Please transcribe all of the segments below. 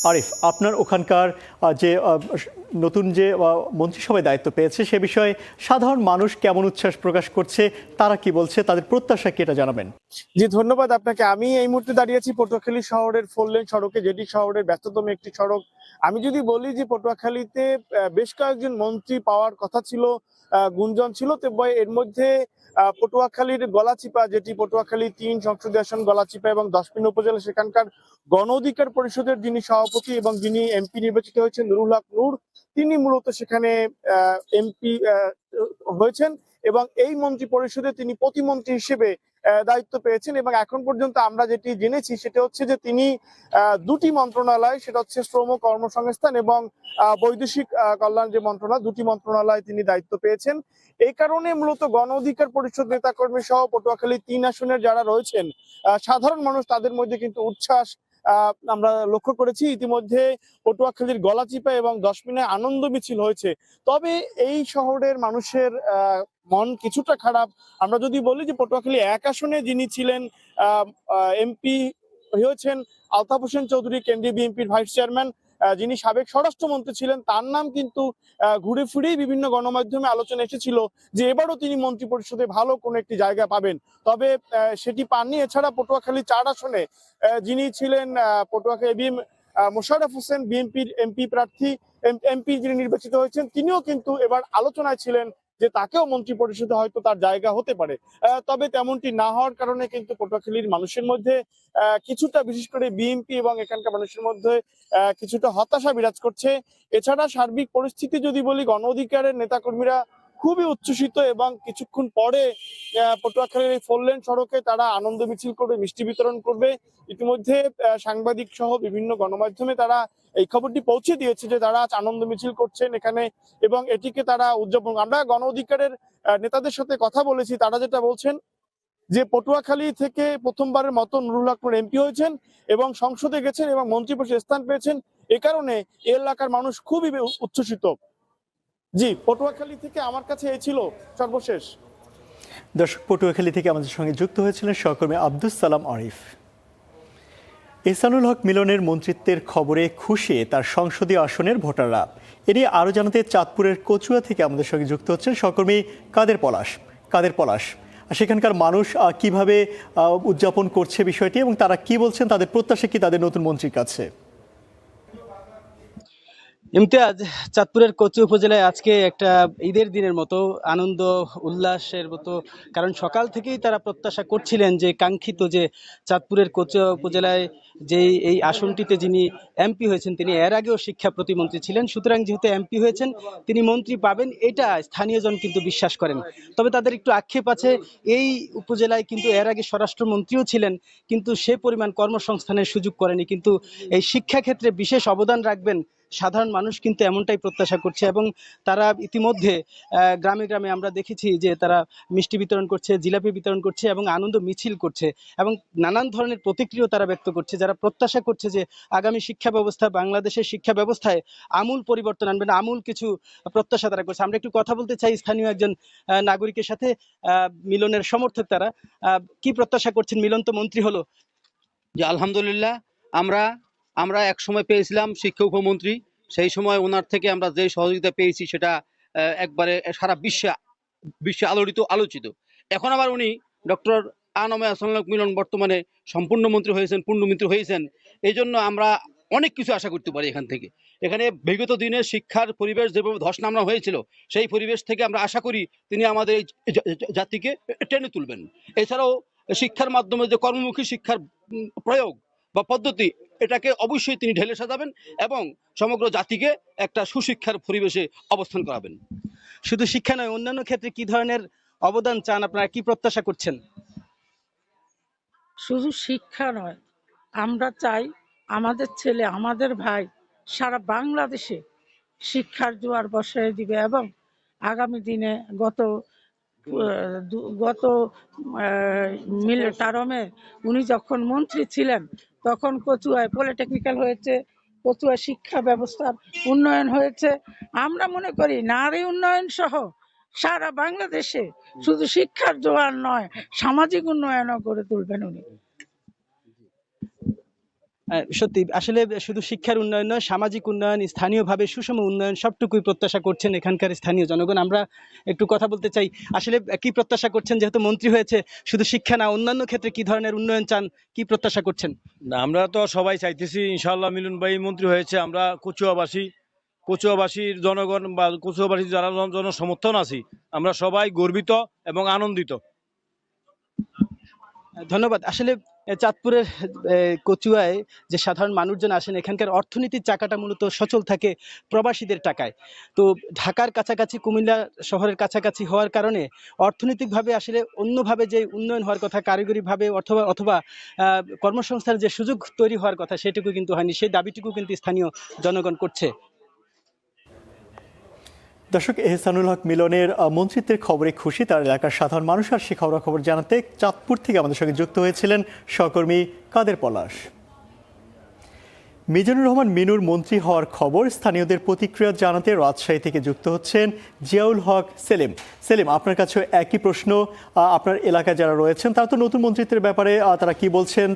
আরিফ, আপনার ওখানকার যে নতুন যে মন্ত্রিসভায় দায়িত্ব পেয়েছে সে বিষয়ে সাধারণ মানুষ কেমন উচ্ছ্বাস প্রকাশ করছে, তারা কি বলছে, তাদের প্রত্যাশা কি, এটা জানাবেন। জি, ধন্যবাদ আপনাকে। আমি এই মুহূর্তে দাঁড়িয়েছি পটুয়াখালী শহরের 4 লেন সড়কে, যেটি শহরের ব্যস্ততম একটি সড়ক। আমি যদি বলি যে পটুয়াখালীতে বেশ কয়েকজন মন্ত্রী পাওয়ার কথা ছিল, গুঞ্জন ছিল, তবে এর মধ্যে পটুয়াখালীর গলাচিপা, যেটি পটুয়াখালী 3 সংসদীয় আসন গলাচিপা এবং 10 উপজেলা, সেখানকার গণ অধিকার পরিষদের যিনি সভাপতি এবং যিনি এমপি নির্বাচিত হয়েছেন, নুরুল হক নূর, তিনি মূলত সেখানে এমপি হয়েছেন এবং এই মন্ত্রী পরিষদে তিনি প্রতিমন্ত্রী হিসেবে দায়িত্ব পেয়েছেন। এবং এখন পর্যন্ত আমরা যেটি জেনেছি সেটা হচ্ছে যে তিনি দুটি মন্ত্রণালয়, সেটা হচ্ছে শ্রম কর্মসংস্থান এবং বৈদেশিক কল্যাণ যে মন্ত্রণালয়, দুটি মন্ত্রণালয় তিনি দায়িত্ব পেয়েছেন। এই কারণে মূলত গণ অধিকার পরিষদ নেতাকর্মী সহ পটুয়াখালী 3 আসনের যারা রয়েছেন সাধারণ মানুষ, তাদের মধ্যে কিন্তু উচ্ছ্বাস আমরা লক্ষ্য করেছি। ইতিমধ্যে পটুয়াখালীর গলাচিপা এবং 10 আনন্দ মিছিল হয়েছে। তবে এই শহরের মানুষের মন কিছুটা খারাপ। আমরা যদি বলি যে পটুয়াখালী 1 আসনে যিনি ছিলেন এমপি হয়েছেন আলতাফ হোসেন চৌধুরী, কেন্দ্রীয় বিএনপির ভাইস চেয়ারম্যান, যিনি সাবেক স্বরাষ্ট্রমন্ত্রী ছিলেন, তার নাম কিন্তু ঘুরে ফিরেই বিভিন্ন গণমাধ্যমে আলোচনা এসেছিল যে এবারও তিনি মন্ত্রী পরিষদে ভালো কোনো একটি জায়গা পাবেন। তবে সেটি পাননি। এছাড়া পটুয়াখালী 4 আসনে যিনি ছিলেন পটুয়াখালী মোশাররফ হোসেন, বিএনপির এমপি প্রার্থী, এমপি যিনি নির্বাচিত হয়েছেন, তিনিও কিন্তু এবার আলোচনায় ছিলেন যে তাকেও মন্ত্রী পরিষদে হয়তো তার জায়গা হতে পারে। তবে তেমনটি না হওয়ার কারণে কিন্তু পটুয়াখালীর মানুষের মধ্যে কিছুটা, বিশেষ করে বিএনপি এবং এখানকার মানুষের মধ্যে কিছুটা হতাশা বিরাজ করছে। এছাড়া সার্বিক পরিস্থিতি যদি বলি, গণ অধিকারের নেতাকর্মীরা খুবই উচ্ছ্বসিত এবং কিছুক্ষণ পরে পটুয়াখালীর এই 4 লেন সড়কে তারা আনন্দ মিছিল করবে, মিষ্টি বিতরণ করবে। ইতিমধ্যে সাংবাদিক সহ বিভিন্ন গণমাধ্যমে তারা এই খবরটি পৌঁছে দিয়েছে যে তারা আজ আনন্দ মিছিল করছেন এখানে এবং এটিকে তারা উদযাপন। আমরা গণ অধিকারের নেতাদের সাথে কথা বলেছি, তারা যেটা বলছেন যে পটুয়াখালী থেকে প্রথমবারের মতো নুরুল হক নূর এমপি হয়েছেন এবং সংসদে গেছেন এবং মন্ত্রী পরিষদে স্থান পেয়েছেন। এ কারণে এই এলাকার মানুষ খুবই উচ্ছ্বসিত। জি, পটুয়াখালী থেকে আমার কাছে এই ছিল সর্বশেষ। দর্শক, পটুয়াখালী থেকে আমাদের সঙ্গে যুক্ত হয়েছিলেন সহকর্মী আব্দুস সালাম আরিফ। এহসানুল হক মিলনের মন্ত্রিত্বের খবরে খুশি তার সংসদীয় আসনের ভোটাররা। এ নিয়ে আরও জানাতে চাঁদপুরের কচুয়া থেকে আমাদের সঙ্গে যুক্ত হচ্ছেন সহকর্মী কাদের পলাশ। সেখানকার মানুষ কিভাবে উদযাপন করছে বিষয়টি এবং তারা কি বলছেন, তাদের প্রত্যাশা কি তাদের নতুন মন্ত্রীর কাছে? ইমতিয়াজ, চাঁদপুরের কচু উপজেলায় আজকে একটা ঈদের দিনের মতো আনন্দ উল্লাসের মতো, কারণ সকাল থেকেই তারা প্রত্যাশা করছিলেন যে কাঙ্ক্ষিত যে চাঁদপুরের কচু উপজেলায় যে এই আসনটিতে যিনি এমপি হয়েছেন তিনি এর আগেও শিক্ষা প্রতিমন্ত্রী ছিলেন, সুতরাং যেহেতু এমপি হয়েছেন তিনি মন্ত্রী পাবেন এটা স্থানীয়জন কিন্তু বিশ্বাস করেন। তবে তাদের একটু আক্ষেপ আছে, এই উপজেলায় কিন্তু এর আগে স্বরাষ্ট্রমন্ত্রীও ছিলেন কিন্তু সে পরিমাণ কর্মসংস্থানের সুযোগ করেনি, কিন্তু এই শিক্ষাক্ষেত্রে বিশেষ অবদান রাখবেন সাধারণ মানুষ কিন্তু এমনটাই প্রত্যাশা করছে। এবং তারা ইতিমধ্যে গ্রামে গ্রামে আমরা দেখেছি যে তারা মিষ্টি বিতরণ করছে, জিলাপি বিতরণ করছে এবং আনন্দ মিছিল করছে এবং নানান ধরনের প্রতিক্রিয়া তারা ব্যক্ত করছে, যারা প্রত্যাশা করছে যে আগামী শিক্ষা ব্যবস্থা, বাংলাদেশের শিক্ষা ব্যবস্থায় আমূল পরিবর্তন আনবেন, আমূল কিছু প্রত্যাশা তারা করছে। আমরা একটু কথা বলতে চাই স্থানীয় একজন নাগরিকের সাথে, মিলনের সমর্থক তারা। কি প্রত্যাশা করছেন? মিলন তো মন্ত্রী হলো। যে আলহামদুলিল্লাহ, আমরা আমরা এক সময় পেয়েছিলাম শিক্ষা উপমন্ত্রী। সেই সময় ওনার থেকে আমরা যে সহযোগিতা পেয়েছি সেটা একবারে সারা বিশ্বে আলোচিত। এখন আবার উনি ডক্টর আনমে আহসানুল মিলন বর্তমানে সম্পূর্ণ মন্ত্রী হয়েছেন, পূর্ণমন্ত্রী হয়েছেন। এই জন্য আমরা অনেক কিছু আশা করতে পারি এখান থেকে। এখানে বিগত দিনে শিক্ষার পরিবেশ যেভাবে ধস নামনা হয়েছিল, সেই পরিবেশ থেকে আমরা আশা করি তিনি আমাদের এই জাতিকে টেনে তুলবেন। এছাড়াও শিক্ষার মাধ্যমে যে কর্মমুখী শিক্ষার প্রয়োগ বা পদ্ধতি, এটাকে অবশ্যই তিনি ঢেলে সাজাবেন এবং সমগ্র জাতিকে একটা সুশিক্ষার পরিবেশে অবস্থান করাবেন। শুধু শিক্ষা নয়, অন্যান্য ক্ষেত্রে কি ধরনের অবদান চান আপনারা, কি প্রত্যাশা করছেন? শুধু শিক্ষা নয়, আমরা চাই আমাদের ছেলে, আমাদের ভাই সারা বাংলাদেশে শিক্ষার জোয়ার বসায় দিবে এবং আগামী দিনে গত টার্মে উনি যখন মন্ত্রী ছিলেন তখন কচুয়ায় পলিটেকনিক্যাল হয়েছে, কচুয়া শিক্ষা ব্যবস্থার উন্নয়ন হয়েছে। আমরা মনে করি নারী উন্নয়ন সহ সারা বাংলাদেশে শুধু শিক্ষার জোয়ার নয়, সামাজিক উন্নয়নও করে তুলবেন উনি। সত্যি আসলে শুধু শিক্ষার উন্নয়ন নয়, সামাজিক উন্নয়ন, স্থানীয়ভাবে সুষম উন্নয়ন সবটুকুই প্রত্যাশা করছেন এখানকার স্থানীয় জনগণ। আমরা একটু কথা বলতে চাই, আসলে কি প্রত্যাশা করছেন, যেহেতু মন্ত্রী হয়েছে, শুধু শিক্ষা না অন্যান্য ক্ষেত্রে কি ধরনের উন্নয়ন চান, কি প্রত্যাশা করছেন? না, আমরা তো সবাই চাইতেছি ইনশাআল্লাহ মিলন ভাই মন্ত্রী হয়েছে, আমরা কচুয়াবাসীর জনগণ বা কচুয়াবাসীর যারা জনসমর্থন আছি আমরা সবাই গর্বিত এবং আনন্দিত। ধন্যবাদ। আসলে চাঁদপুরের কচুয়ায় যে সাধারণ মানুষজন আসেন, এখানকার অর্থনীতির চাকাটা মূলত সচল থাকে প্রবাসীদের টাকায়। তো ঢাকার কাছাকাছি, কুমিল্লা শহরের কাছাকাছি হওয়ার কারণে অর্থনৈতিকভাবে আসলে অন্যভাবে যে উন্নয়ন হওয়ার কথা, কারিগরিভাবে অথবা অথবা কর্মসংস্থানের যে সুযোগ তৈরি হওয়ার কথা, সেটুকু কিন্তু হয়নি। সেই দাবিটুকু কিন্তু স্থানীয় জনগণ করছে। দর্শক, এহসানুল হক মিলনের মন্ত্রিত্বের খবরে খুশি তার এলাকার সাধারণ মানুষ, আর সে খবর জানাতে চাঁদপুর থেকে আমাদের সঙ্গে যুক্ত হয়েছিলেন সহকর্মী কাদের পলাশ। মিজানুর রহমান মিনুর মন্ত্রী হওয়ার খবর স্থানীয়দের প্রতিক্রিয়া জানাতে রাজশাহী থেকে যুক্ত হচ্ছেন জিয়াউল হক সেলিম। সেলিম, আপনার কাছে একই প্রশ্ন, আপনার এলাকায় যারা রয়েছেন তারা তো নতুন মন্ত্রিত্বের ব্যাপারে তারা কি বলছেন,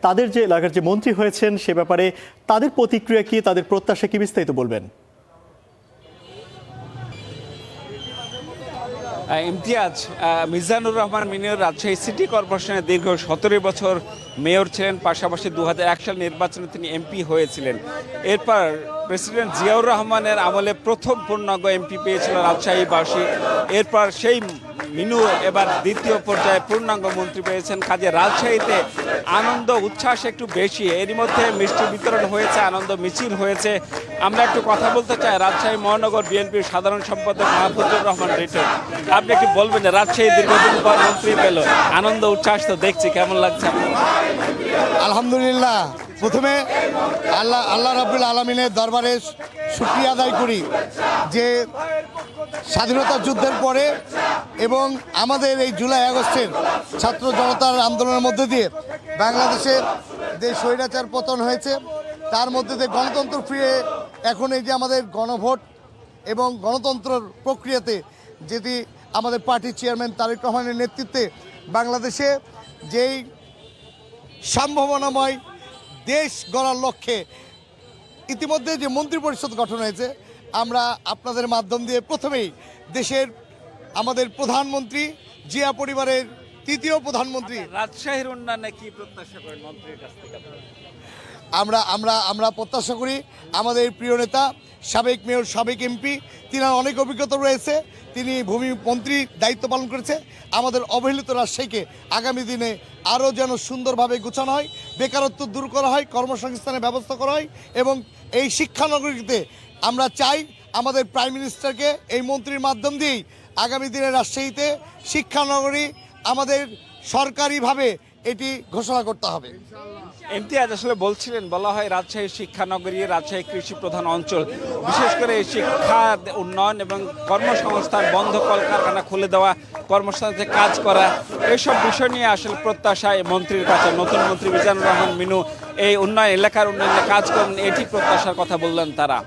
তাদের যে এলাকার যে মন্ত্রী হয়েছেন সে ব্যাপারে তাদের প্রতিক্রিয়া কি, তাদের প্রত্যাশা কি, বিস্তারিত বলবেন। ইমতিয়াজ, মিজানুর রহমান মিনুর রাজশাহী সিটি কর্পোরেশনের দীর্ঘ 17 বছর মেয়র ছিলেন, পাশাপাশি 2001 সাল নির্বাচনে তিনি এমপি হয়েছিলেন। এরপর প্রেসিডেন্ট জিয়াউর রহমানের আমলে প্রথম পূর্ণাঙ্গ এমপি পেয়েছিল রাজশাহীবাসী। এরপর সেই মিনু এবার দ্বিতীয় পর্যায়ে পূর্ণাঙ্গ মন্ত্রী পেয়েছেন। কাজে রাজশাহীতে আনন্দ উচ্ছ্বাস একটু বেশি। এরই মধ্যে মিষ্টি বিতরণ হয়েছে, আনন্দ মিছিল হয়েছে। আমরা একটু কথা বলতে চাই রাজশাহী মহানগর বিএনপির সাধারণ সম্পাদক মাহফুজুর রহমান রিটন। আপনি একটু বলবেন যে রাজশাহী দীর্ঘদিন পর মন্ত্রী পেল, আনন্দ উচ্ছ্বাস তো দেখছি, কেমন লাগছে? আলহামদুলিল্লাহ, প্রথমে আল্লাহ রাব্বুল আলামিনের দরবারে শুকরিয়া আদায় করি যে স্বাধীনতা যুদ্ধের পরে এবং আমাদের এই জুলাই আগস্টের ছাত্র জনতার আন্দোলনের মধ্যে দিয়ে বাংলাদেশে যে স্বৈরাচার পতন হয়েছে তার মধ্যে দিয়ে গণতন্ত্র ফিরে এখন এই যে আমাদের গণভোট এবং গণতন্ত্র প্রক্রিয়াতে যেটি আমাদের পার্টির চেয়ারম্যান তারেক রহমানের নেতৃত্বে বাংলাদেশে যেই সম্ভাবনাময় দেশ গড়ার লক্ষ্যে ইতিমধ্যে যে মন্ত্রিপরিষদ গঠন হয়েছে, আমরা আপনাদের মাধ্যম দিয়ে প্রথমেই দেশের আমাদের প্রধানমন্ত্রী, জিয়া পরিবারের তৃতীয় প্রধানমন্ত্রী, রাজশাহীর উন্নয়নে কি প্রত্যাশা করেন মন্ত্রীর কাছ থেকে? আমরা প্রত্যাশা করি আমাদের প্রিয় নেতা, সাবেক মেয়র, সাবেক এমপি, তিনার অনেক অভিজ্ঞতা রয়েছে, তিনি ভূমি মন্ত্রী দায়িত্ব পালন করেছে। আমাদের অবহেলিত রাজশাহীকে আগামী দিনে আরও যেন সুন্দরভাবে গোছানো হয়, বেকারত্ব দূর করা হয়, কর্মসংস্থানের ব্যবস্থা করা হয় এবং এই শিক্ষানগরীতে আমরা চাই আমাদের প্রাইম মিনিস্টারকে এই মন্ত্রীর মাধ্যম দিয়েই আগামী দিনে রাজশাহীতে শিক্ষানগরী আমাদের সরকারিভাবে এটি ঘোষণা করতে হবে। ইমতিয়াজ, আসলে বলা হয় রাজশাহী শিক্ষানগরী, রাজশাহী কৃষি প্রধান অঞ্চল, বিশেষ করে শিক্ষা উন্নয়ন এবং কর্মসংস্থান, বন্ধ কলকারখানা খুলে দেওয়া, কর্মসংস্থানে কাজ করা, এইসব বিষয় নিয়ে আসলে প্রত্যাশায় মন্ত্রীর কাছে নতুন মন্ত্রী মিজানুর রহমান মিনু এই উন্নয়ন, এলাকার উন্নয়নে কাজ করেন, এটি প্রত্যাশার কথা বললেন তারা।